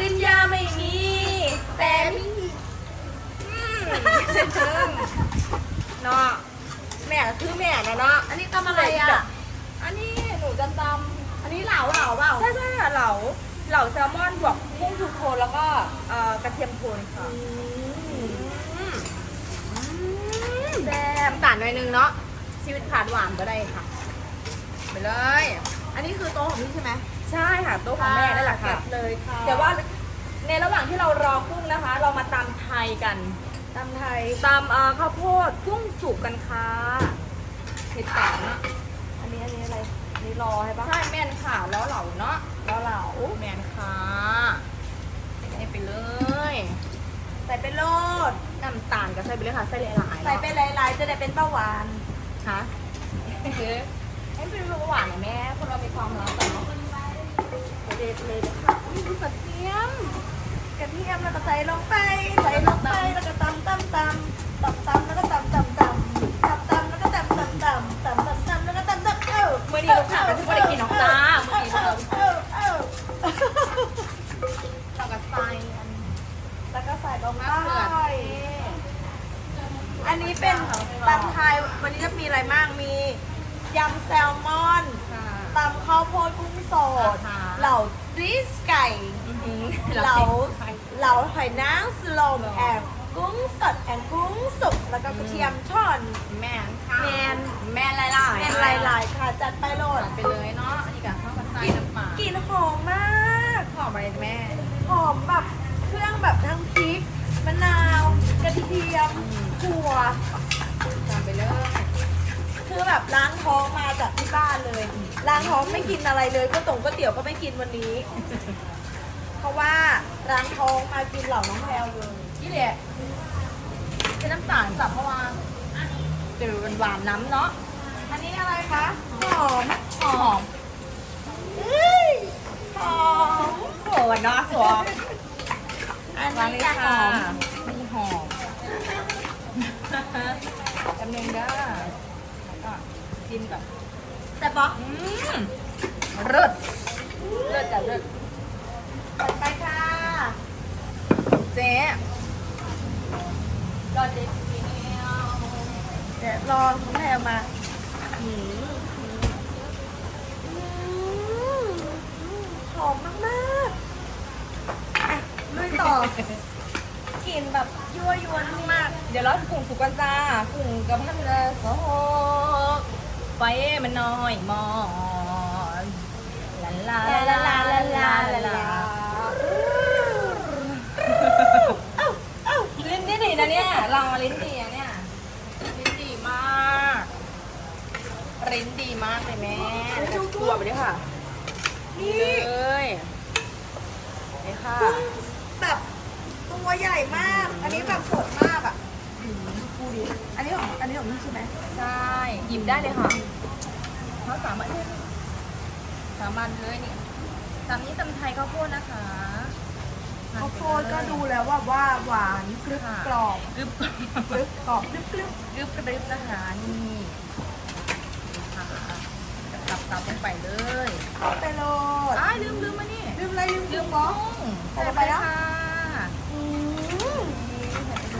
ริญญาไม่มี แต่มีเนาะแม่คือแม่นะเนาะอันนี้ทำอะไรอ่ะอันนี้หนูจะตำอันนี้เหลาเปล่าใช่ค่ะเหลาแซลมอนบวกกุ้งทูโทนแล้วก็กระเทียมโทนค่ะแซ่บน้ำตาลหน่อยนึงเนาะชีวิตขาดหวานก็ได้ค่ะไปเลยอันนี้คือโต๊ะของพี่ใช่ไหมใช่ค่ะโต๊ะของแม่นั่นแหละค่ะเลยค่ะเดี๋ยวว่าในระหว่างที่เรารอกุ้งนะคะ เรามาตำไทยกันตำไทยตำข้าวโพดกุ้งสุกกันค่ะเห็ดแตกเนาะอันนี้อะไรอันนี้รอใช่ปะใช่แม่นค่ะแล้วเหลาเนาะแล้วเหลาแม่นค่ะใส่ไปเลยใส่ไปโลดน้ำตาลก็ใส่ไปเลยค่ะใส่หลายๆใส่ไปหลายๆจะได้เป็นเบาหวานค่ะให้เป็นเบาหวานนะแม่คนเรามีความรักแต่เนาะเด็ดเลยค่ะนี่คือกระเทียมแล้วก็ใส่ลงไปแล้วก็ตำแล้วก็ตำแล้วก็ตำแล้วก็ตำแล้วก็ตำเมื่อนี้ลูกค้าก็จะไม่ได้กินน้องจ้าเมื่อนี้เราก็ใส่แล้วก็ใส่ลงไปอันนี้เป็นตำไทยวันนี้จะมีอะไรบ้างมียำแซลมอนตำข้าวโพดกุ้งสดเหล่าริสไก่เหล่าหอยนางสโลมแอบกุ้งสดแอบกุ้งสุกแล้วก็กระเทียมช่อนแม่ค่ะแม่หลายค่ะจัดไปโหลดไปเลยเนาะอันนี้กับข้าวผัดไส้น้ำปลากลิ่นหอมมากหอมอะไรแม่หอมแบบเครื่องแบบทั้งพริกมะนาวกระเทียมถั่วทำไปเลยคือแบบล้างท้องมาจากที่บ้านเลยล้างท้องไม่กินอะไรเลยก๋วยเตี๋ยวก็ไม่กินวันนี้เพราะว่าล้างท้องมากินเหล่าน้องแพลวเลยนี่แหละเป็นน้ำตาลสับเพราะว่าเดี๋ยวหวานน้ำเนาะอันนี้อะไรคะหอมหอมโหวันเนาะสัวอันนี้จะหอมมีหอมจำเนียงได้แล้วก็กินกับแต่ปะเลิศจัดเลิศไปค่ะเจ๊รอเจ๊เดี๋ยวรอคุณแพรมาหอมมากๆอ่ะลุยต่อกลิ่นแบบยั่วยวนมากเดี๋ยวเรากุ้งสุกกันจ้ากุ้งกับพันเลยโอ้โหไฟมันน้อยมอนลาลิ้นดีนะเนี่ยลองลิ้นดีอะเนี่ยลิ้นดีมากลิ้นดีมากเลยแม่ตัวไปด้วยค่ะนี่เลยนี่ค่ะแบบตัวใหญ่มากอันนี้แบบสดมากอ่ะดูดิอันนี้ของนี่ใช่ไหมใช่หยิบได้เลยค่ะเขาสามารถเลยนี่ตำนี้ตำไทยข้าวโพดนะคะข้าวโพดก็ดูแล้วว่าหวานกรึบกรอบกรึบกรอบกรึบนะคะนี่ค่ะตับลงไปเลยไปโลดลืมมานี่ลืมอะไรลืมกุ้งใส่ไปแล้ว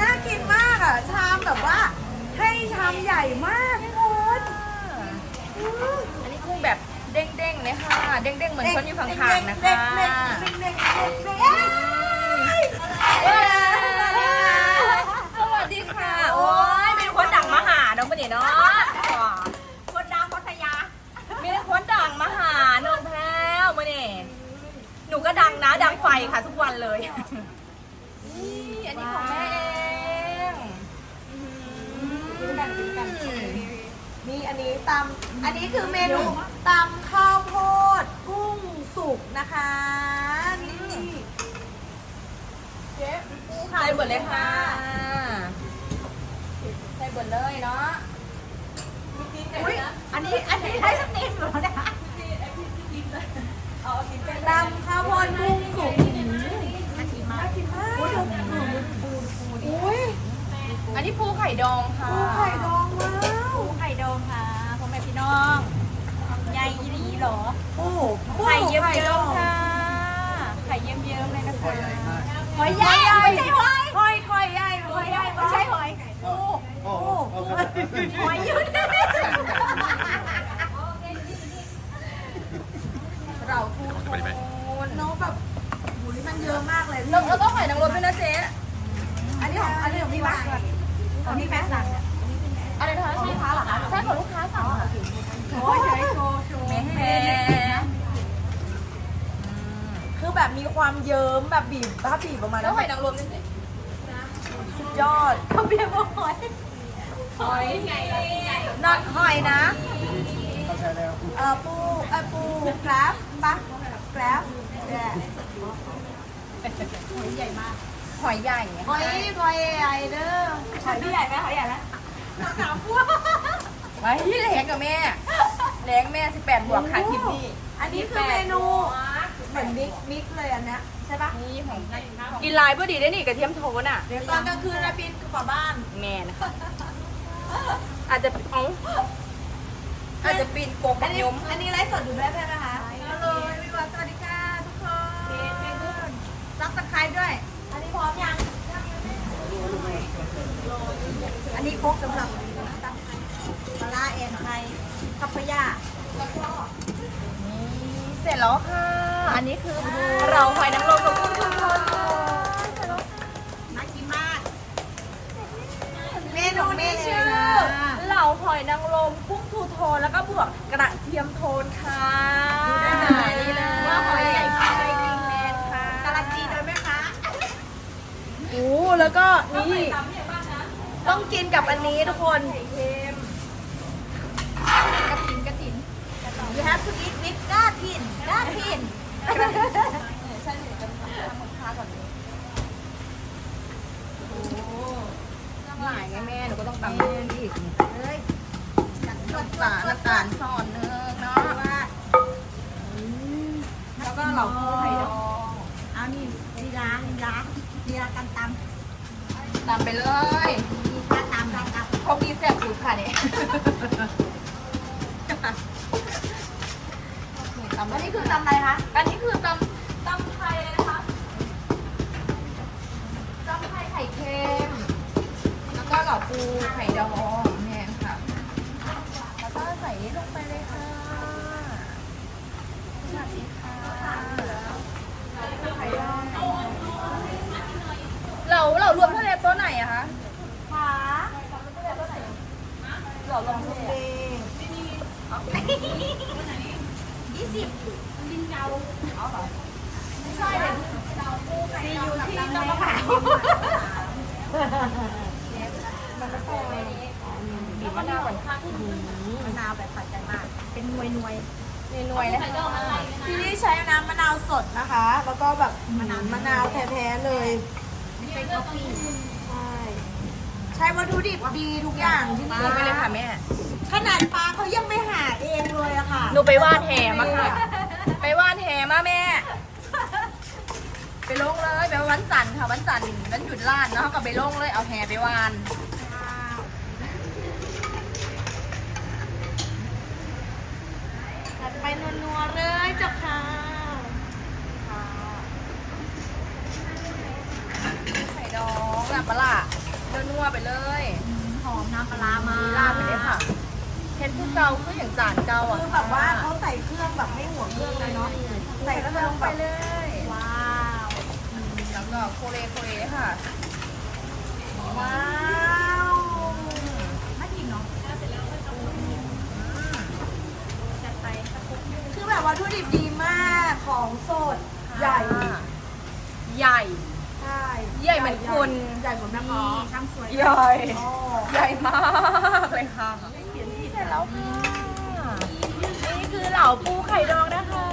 น่ากินมากอ่ะชามแบบว่าให้ชามใหญ่มากทุกคนอันนี้กุ้งแบบเด้งๆเลยค่ะเด้งๆเหมือนคนอยู่ข้างๆนะคะสวัสดีค่ะโอ้ยเป็นคนดังมาหาน้องปะเนี่ยเนาะคนดังพัทยามีคนดังมาหาน้องแพรวมาเนี่ยหนูก็ดังนะดังไฟค่ะทุกวันเลยนี่อันนี้ของแม่เองกินกันนี่อันนี้คือเมนูตำข้าวโพดกุ้งสุกนะคะนี่เจ๊ใส่เบิดเลยค่ะใส่เบิดเลยเนาะอันนี้ได้สักนิดหรอเนี่ยตำข้าวโพดกุ้งสุกน่ากินมากอันนี้ปูไข่ดองค่ะปูไข่ดองว้าว ไข่ดองค่ะพ่อแม่พี่น้องใหญ่ยี่หลีเหรอปูไข่เยิ้มๆค่ะไข่เยิ้มๆเลยนะคะ โคนเนาะแบบหูนี่มันเยอะมากเลย แล้วก็หอยนางรมด้วยนะเจ๊ อันนี้ของพี่วะของพี่แม่สั่งเนี่ย อะไรนะคะใช่คะเหรอคะใช่ของลูกค้าสั่งค่ะ โอ้ยใช้โชว์แหม คือแบบมีความเยิ้มแบบบีบถ้าบีบออกมา แล้ แล้ว ว หอยนางรมนี่สิ สุดยอดเขาเบียร์บอกหอย หอยไง นอตหอยนะปูกราฟปะกราฟเนี่ย หอยใหญ่มากหอยใหญ่ หอยใหญ่เด้อ หอยใหญ่ไหมหอยใหญ่ไหม หนาวพวก ไว้ที่แรงกับแม่แรงแม่18 บวกค่ะคลิปนี้ อันนี้คือเมนูเหมือนมิกเลยอันเนี้ยใช่ปะ นี่ของกินลายพอดีได้นี่กระเทียมโทนอ่ะ เดี๋ยวตอนกลางคืนนะบินกลับบ้าน แม่นะคะอาจจะอาจจะปีนโกก อันนี้ ยม อันนี้ไลฟ์สดอยู่ด้วยใช่ไหมคะฮัลโหลพี่วัดสวัสดีค่ะทุกคนรับตะไคร้ด้วย อันนี้พร้อมยัง อันนี้ครกสำหรับปลาร้าแอนไทยทัพพยา เสร็จแล้วค่ะ อันนี้คือเราหอยนางรมกับกุ้งทุกคน น่ากินมาก เมนูนี้ชื่อ เหล่าหอยนางรมกุ้งทูโทนแล้วก็บวกกระเทียมโทนค่ะ นี่เลย ว่าหอยใหญ่ค่ะกินแมนค่ะ การันตีโดยแม่ค้า โอ้แล้วก็นี่ต้องกินกับอันนี้ทุกคนกระถิน You have to eat with ก้าทิน ใช่หนูจะทำกับข้าวก่อนเลยโอ้น้ำลายไงแม่หนูก็ต้องตำเองอีก เฮ้ย น้ำตาลซอนเนื้อเนาะแล้วก็เหล่าปูไข่ดอง เอานี่ลีลาการตำ ตำไปเลย มีท่าตำ พวกนี้แซ่บสุดค่ะเนี่ย อันนี้คือตำอะไรคะ อันนี้คือตำไทยเลยนะคะตำไทยไข่เค็มแล้วก็เหล่าปูไข่ดองแน่ค่ะแล้วก็ใส่นี่ลงไปเลยค่ะสวัสดีค่ะไข่ดองเรารวมทะเลตัวไหนอะคะ ขา เรารวมทะเล เบ20 ไม่ใช่เลย ซียูที่น้องมะพร้าว มันก็ต้องบีบมะนาวก่อนค่ะ มะนาวแบบผัดกันมาก เป็นหน่วย หน่วยเลยค่ะ ที่นี่ใช้น้ำมะนาวสดนะคะ แล้วก็แบบมะนาวแท้ๆเลยใช้วัตถุดิบดีทุกอย่างที่นี่ ลงไปเลยค่ะแม่ ขนาดปลาเขายังไปหาเองเลยอะค่ะ หนูไปวาดแหมาค่ะ ไปวาดแหมาแม่ ไปลงเลยไปวันจันทร์ค่ะวันจันทร์วันหยุดร้านเนาะก็ไปลงเลยเอาแหไปวาน จัดไปนัวๆเลยจ้ะค่ะ ไข่ดองน้ำปลาร้านัวๆไปเลย หอมน้ำปลามา ราดไปเลยค่ะเห็นคือเกาคืออย่างจานเกาอ่ะ คือแบบว่าเขาใส่เครื่องแบบไม่ห่วงเครื่องเลยเนาะ ใส่ก็จะลง ไป ไป เลย ว้าว แล้วก็โคเรค่ะ ว้าวน่ากินเนาะคือแบบวัตถุดิบดีมากของสดใหญ่ ใหญ่ ใช่ ใหญ่เหมือนคน ใหญ่เหมือนแม่ค้าช่างสวย ใหญ่ โอ้ ใหญ่มากเลยค่ะเสร็จแล้วค่ะ นี่คือเหล่าปูไข่ดองนะคะ